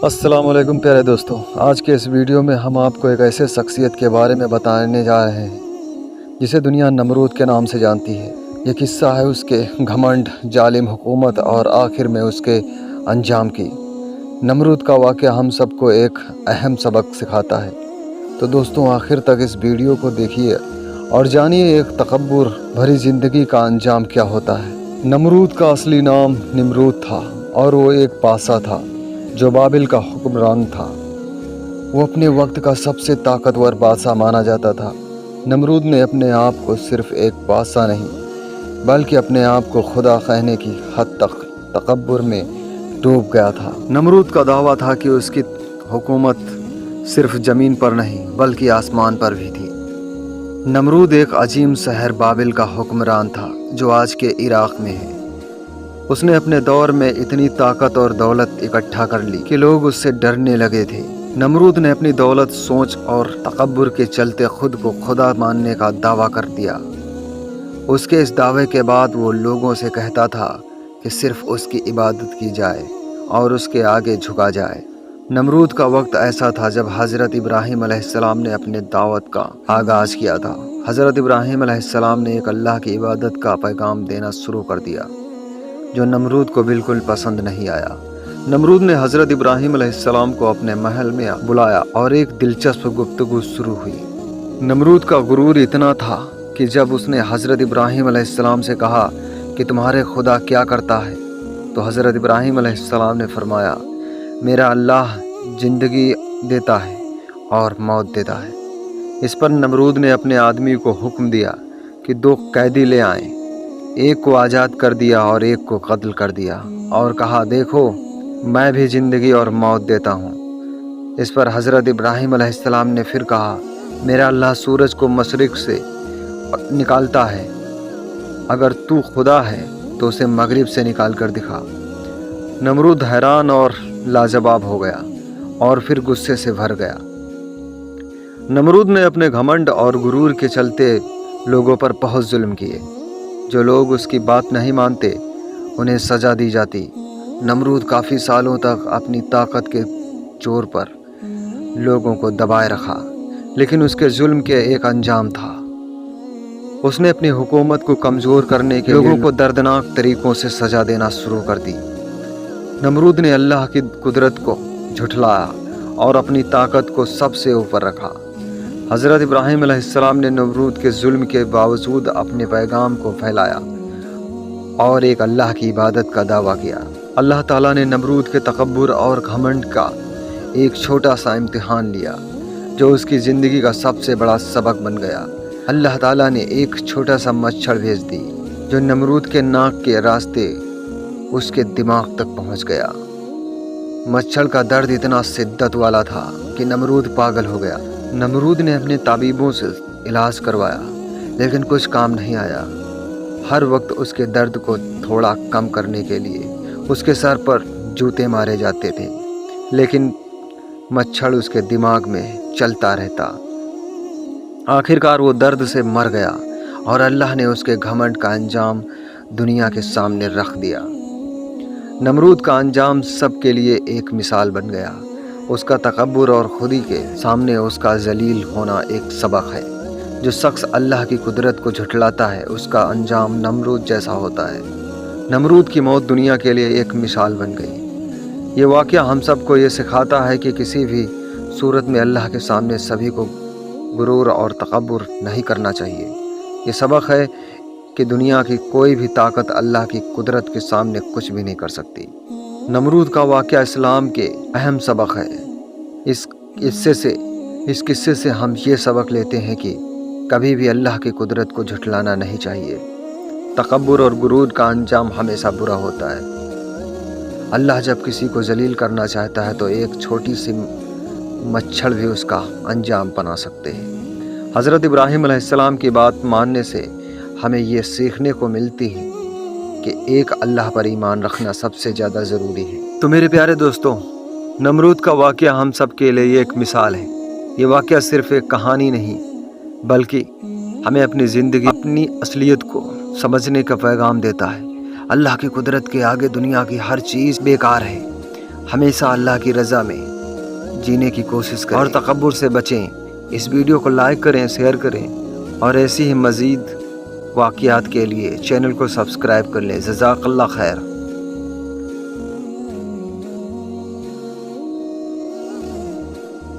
السلام علیکم پیارے دوستوں، آج کے اس ویڈیو میں ہم آپ کو ایک ایسے شخصیت کے بارے میں بتانے جا رہے ہیں جسے دنیا نمرود کے نام سے جانتی ہے۔ یہ قصہ ہے اس کے گھمنڈ، ظالم حکومت اور آخر میں اس کے انجام کی۔ نمرود کا واقعہ ہم سب کو ایک اہم سبق سکھاتا ہے۔ تو دوستوں، آخر تک اس ویڈیو کو دیکھیے اور جانیے ایک تکبر بھری زندگی کا انجام کیا ہوتا ہے۔ نمرود کا اصلی نام نمرود تھا اور وہ ایک بادشاہ تھا جو بابل کا حکمران تھا۔ وہ اپنے وقت کا سب سے طاقتور بادشاہ مانا جاتا تھا۔ نمرود نے اپنے آپ کو صرف ایک بادشاہ نہیں بلکہ اپنے آپ کو خدا کہنے کی حد تک تکبر میں ڈوب گیا تھا۔ نمرود کا دعویٰ تھا کہ اس کی حکومت صرف زمین پر نہیں بلکہ آسمان پر بھی تھی۔ نمرود ایک عظیم شہر بابل کا حکمران تھا جو آج کے عراق میں ہے۔ اس نے اپنے دور میں اتنی طاقت اور دولت اکٹھا کر لی کہ لوگ اس سے ڈرنے لگے تھے۔ نمرود نے اپنی دولت، سوچ اور تکبر کے چلتے خود کو خدا ماننے کا دعویٰ کر دیا۔ اس کے اس دعوے کے بعد وہ لوگوں سے کہتا تھا کہ صرف اس کی عبادت کی جائے اور اس کے آگے جھکا جائے۔ نمرود کا وقت ایسا تھا جب حضرت ابراہیم علیہ السلام نے اپنے دعوت کا آغاز کیا تھا۔ حضرت ابراہیم علیہ السلام نے ایک اللہ کی عبادت کا پیغام دینا شروع کر دیا جو نمرود کو بالکل پسند نہیں آیا۔ نمرود نے حضرت ابراہیم علیہ السلام کو اپنے محل میں بلایا اور ایک دلچسپ گفتگو شروع ہوئی۔ نمرود کا غرور اتنا تھا کہ جب اس نے حضرت ابراہیم علیہ السلام سے کہا کہ تمہارے خدا کیا کرتا ہے تو حضرت ابراہیم علیہ السلام نے فرمایا، میرا اللہ زندگی دیتا ہے اور موت دیتا ہے۔ اس پر نمرود نے اپنے آدمی کو حکم دیا کہ 2 قیدی لے آئیں۔ ایک کو آزاد کر دیا اور ایک کو قتل کر دیا اور کہا، دیکھو میں بھی زندگی اور موت دیتا ہوں۔ اس پر حضرت ابراہیم علیہ السلام نے پھر کہا، میرا اللہ سورج کو مشرق سے نکالتا ہے، اگر تو خدا ہے تو اسے مغرب سے نکال کر دکھا۔ نمرود حیران اور لاجواب ہو گیا اور پھر غصے سے بھر گیا۔ نمرود نے اپنے گھمنڈ اور غرور کے چلتے لوگوں پر بہت ظلم کیے۔ جو لوگ اس کی بات نہیں مانتے انہیں سزا دی جاتی۔ نمرود کافی سالوں تک اپنی طاقت کے زور پر لوگوں کو دبائے رکھا، لیکن اس کے ظلم کے ایک انجام تھا۔ اس نے اپنی حکومت کو کمزور کرنے کے لوگوں کو دردناک طریقوں سے سزا دینا شروع کر دی۔ نمرود نے اللہ کی قدرت کو جھٹلایا اور اپنی طاقت کو سب سے اوپر رکھا۔ حضرت ابراہیم علیہ السلام نے نمرود کے ظلم کے باوجود اپنے پیغام کو پھیلایا اور ایک اللہ کی عبادت کا دعویٰ کیا۔ اللہ تعالیٰ نے نمرود کے تکبر اور گھمنڈ کا ایک چھوٹا سا امتحان لیا جو اس کی زندگی کا سب سے بڑا سبق بن گیا۔ اللہ تعالیٰ نے ایک چھوٹا سا مچھر بھیج دی جو نمرود کے ناک کے راستے اس کے دماغ تک پہنچ گیا۔ مچھر کا درد اتنا شدت والا تھا کہ نمرود پاگل ہو گیا۔ نمرود نے اپنے طبیبوں سے علاج کروایا لیکن کچھ کام نہیں آیا۔ ہر وقت اس کے درد کو تھوڑا کم کرنے کے لیے اس کے سر پر جوتے مارے جاتے تھے، لیکن مچھر اس کے دماغ میں چلتا رہتا۔ آخرکار وہ درد سے مر گیا اور اللہ نے اس کے گھمنڈ کا انجام دنیا کے سامنے رکھ دیا۔ نمرود کا انجام سب کے لیے ایک مثال بن گیا۔ اس کا تکبر اور خودی کے سامنے اس کا ذلیل ہونا ایک سبق ہے۔ جو شخص اللہ کی قدرت کو جھٹلاتا ہے اس کا انجام نمرود جیسا ہوتا ہے۔ نمرود کی موت دنیا کے لیے ایک مثال بن گئی۔ یہ واقعہ ہم سب کو یہ سکھاتا ہے کہ کسی بھی صورت میں اللہ کے سامنے سبھی کو غرور اور تکبر نہیں کرنا چاہیے۔ یہ سبق ہے کہ دنیا کی کوئی بھی طاقت اللہ کی قدرت کے سامنے کچھ بھی نہیں کر سکتی۔ نمرود کا واقعہ اسلام کے اہم سبق ہے۔ اس قصے سے ہم یہ سبق لیتے ہیں کہ کبھی بھی اللہ کی قدرت کو جھٹلانا نہیں چاہیے۔ تکبر اور غرور کا انجام ہمیشہ برا ہوتا ہے۔ اللہ جب کسی کو ذلیل کرنا چاہتا ہے تو ایک چھوٹی سی مچھر بھی اس کا انجام بنا سکتے ہیں۔ حضرت ابراہیم علیہ السلام کی بات ماننے سے ہمیں یہ سیکھنے کو ملتی ہے کہ ایک اللہ پر ایمان رکھنا سب سے زیادہ ضروری ہے۔ تو میرے پیارے دوستوں، نمرود کا واقعہ ہم سب کے لیے ایک مثال ہے۔ یہ واقعہ صرف ایک کہانی نہیں بلکہ ہمیں اپنی زندگی، اپنی اصلیت کو سمجھنے کا پیغام دیتا ہے۔ اللہ کی قدرت کے آگے دنیا کی ہر چیز بیکار ہے۔ ہمیشہ اللہ کی رضا میں جینے کی کوشش کریں اور تکبر سے بچیں۔ اس ویڈیو کو لائک کریں، شیئر کریں اور ایسی ہی مزید واقعات کے لیے چینل کو سبسکرائب کر لیں۔ جزاک اللہ خیر۔